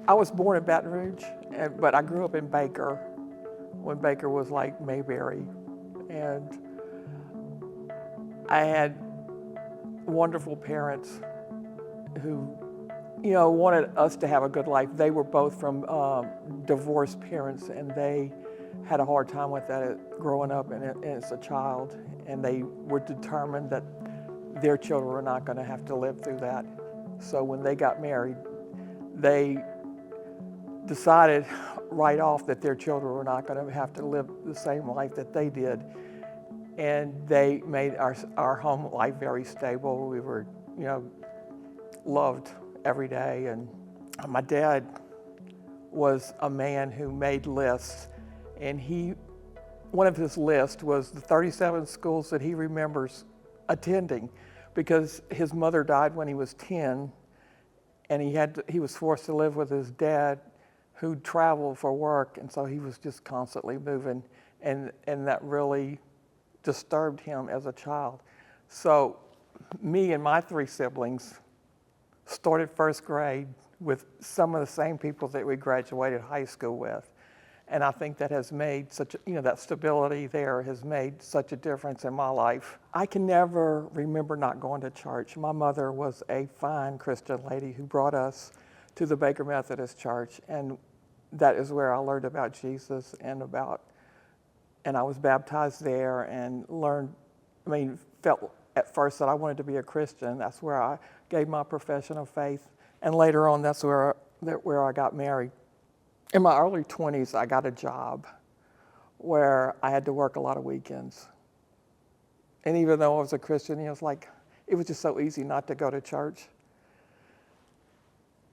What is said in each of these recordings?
I was born in Baton Rouge, but I grew up in Baker when Baker was like Mayberry. And I had wonderful parents who, wanted us to have a good life. They were both from divorced parents, and they had a hard time with that growing up and as a child. And they were determined that their children were not going to have to live through that. So when they got married, they decided right off that their children were not going to have to live the same life that they did. And they made our home life very stable. We were, loved every day. And my dad was a man who made lists, and one of his lists was the 37 schools that he remembers attending, because his mother died when he was 10, and he was forced to live with his dad, who traveled for work, and so he was just constantly moving, and that really disturbed him as a child. So me and my three siblings started first grade with some of the same people that we graduated high school with. And I think that has made that stability there has made such a difference in my life. I can never remember not going to church. My mother was a fine Christian lady who brought us to the Baker Methodist Church, and that is where I learned about Jesus and I was baptized there and felt at first that I wanted to be a Christian. That's where I gave my profession of faith. And later on, that's where I got married. In my early 20s, I got a job where I had to work a lot of weekends. And even though I was a Christian, it was just so easy not to go to church.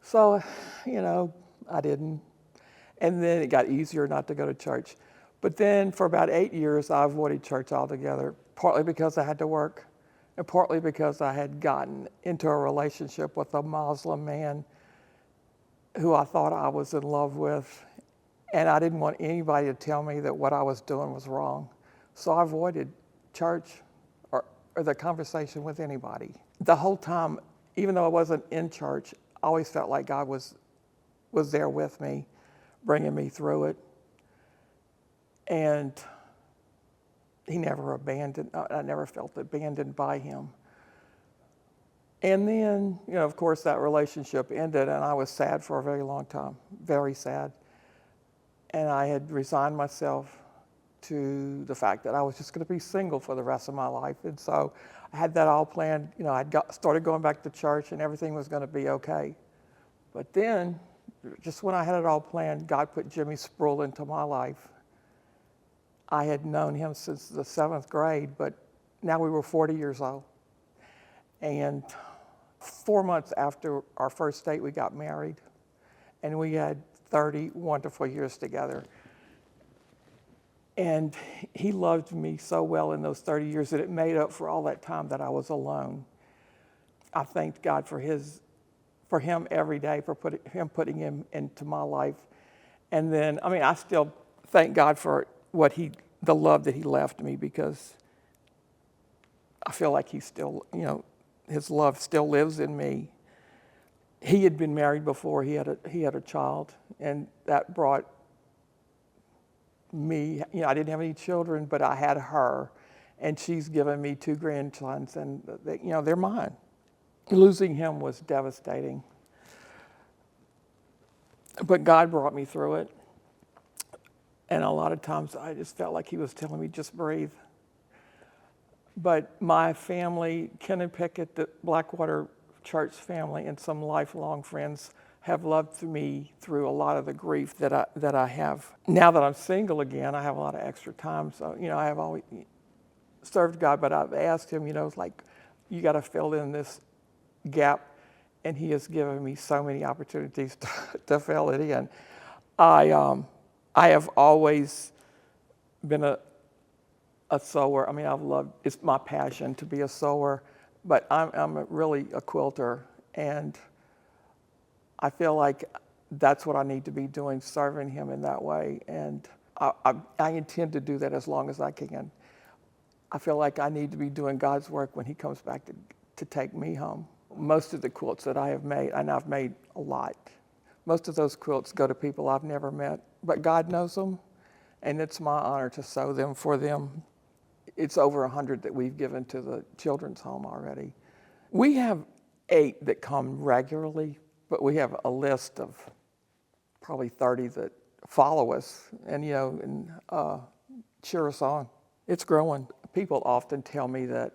So, I didn't. And then it got easier not to go to church. But then for about 8 years, I avoided church altogether, partly because I had to work, and partly because I had gotten into a relationship with a Muslim man who I thought I was in love with, and I didn't want anybody to tell me that what I was doing was wrong. So I avoided church or the conversation with anybody. The whole time, even though I wasn't in church, I always felt like God was there with me, bringing me through it. And he never abandoned, I never felt abandoned by him. And then, of course, that relationship ended, and I was sad for a very long time, very sad. And I had resigned myself to the fact that I was just going to be single for the rest of my life. And so I had that all planned. I'd started going back to church, and everything was going to be okay. But then, just when I had it all planned, God put Jimmy Spruell into my life. I had known him since the 7th grade, but now we were 40 years old. And 4 months after our first date, we got married, and we had 30 wonderful years together. And he loved me so well in those 30 years that it made up for all that time that I was alone. I thanked God for him every day, for putting him into my life. And then, I still thank God for the love that he left me, because I feel like he still, his love still lives in me. He had been married before he had a child, and that brought me, I didn't have any children, but I had her, and she's given me 2 grandsons, and they're mine. Losing him was devastating, but God brought me through it. And a lot of times I just felt like he was telling me, just breathe. But my family, Ken and Pickett, the Blackwater church family, and some lifelong friends have loved me through a lot of the grief that I have. Now that I'm single again, I have a lot of extra time. So, I have always served God, but I've asked him, it's like, you got to fill in this gap. And he has given me so many opportunities to fill it in. I have always been a sewer. It's my passion to be a sewer, but I'm really a quilter, and I feel like that's what I need to be doing, serving him in that way. And I intend to do that as long as I can. I feel like I need to be doing God's work when he comes back to take me home. Most of the quilts that I have made, and I've made a lot, Most of those quilts go to people I've never met, but God knows them, and it's my honor to sew them for them. It's over 100 that we've given to the children's home already. We have 8 that come regularly, but we have a list of probably 30 that follow us and, cheer us on. It's growing. People often tell me that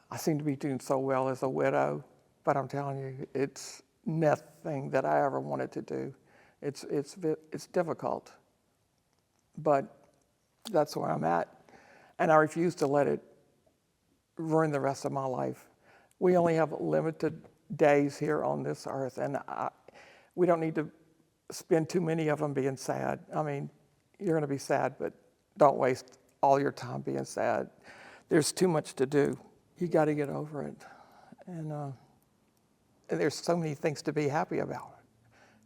I seem to be doing so well as a widow, but I'm telling you, it's nothing that I ever wanted to do. It's difficult, but that's where I'm at, and I refuse to let it ruin the rest of my life. We only have limited days here on this earth, and we don't need to spend too many of them being sad. I mean, you're going to be sad, but don't waste all your time being sad. There's too much to do. You got to get over it, and there's so many things to be happy about.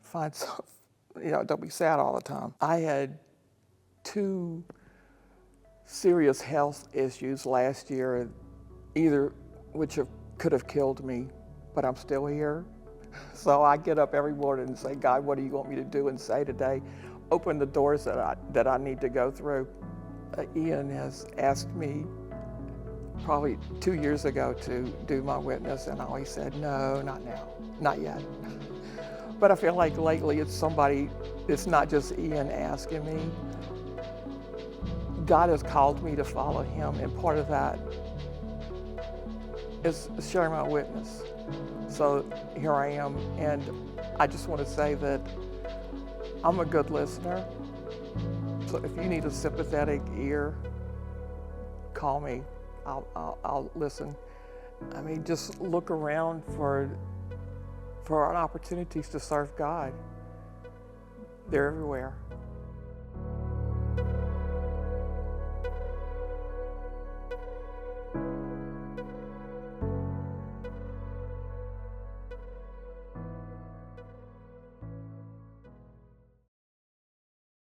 Find some, don't be sad all the time. I had 2 serious health issues last year, either which could have killed me, but I'm still here. So I get up every morning and say, God, what do you want me to do and say today? Open the doors that I need to go through. Ian has asked me probably 2 years ago to do my witness, and I always said, no, not now, not yet. But I feel like lately it's not just Ian asking me. God has called me to follow him, and part of that is sharing my witness. So here I am, and I just want to say that I'm a good listener. So if you need a sympathetic ear, call me. I'll listen. I mean, just look around for opportunities to serve God. They're everywhere.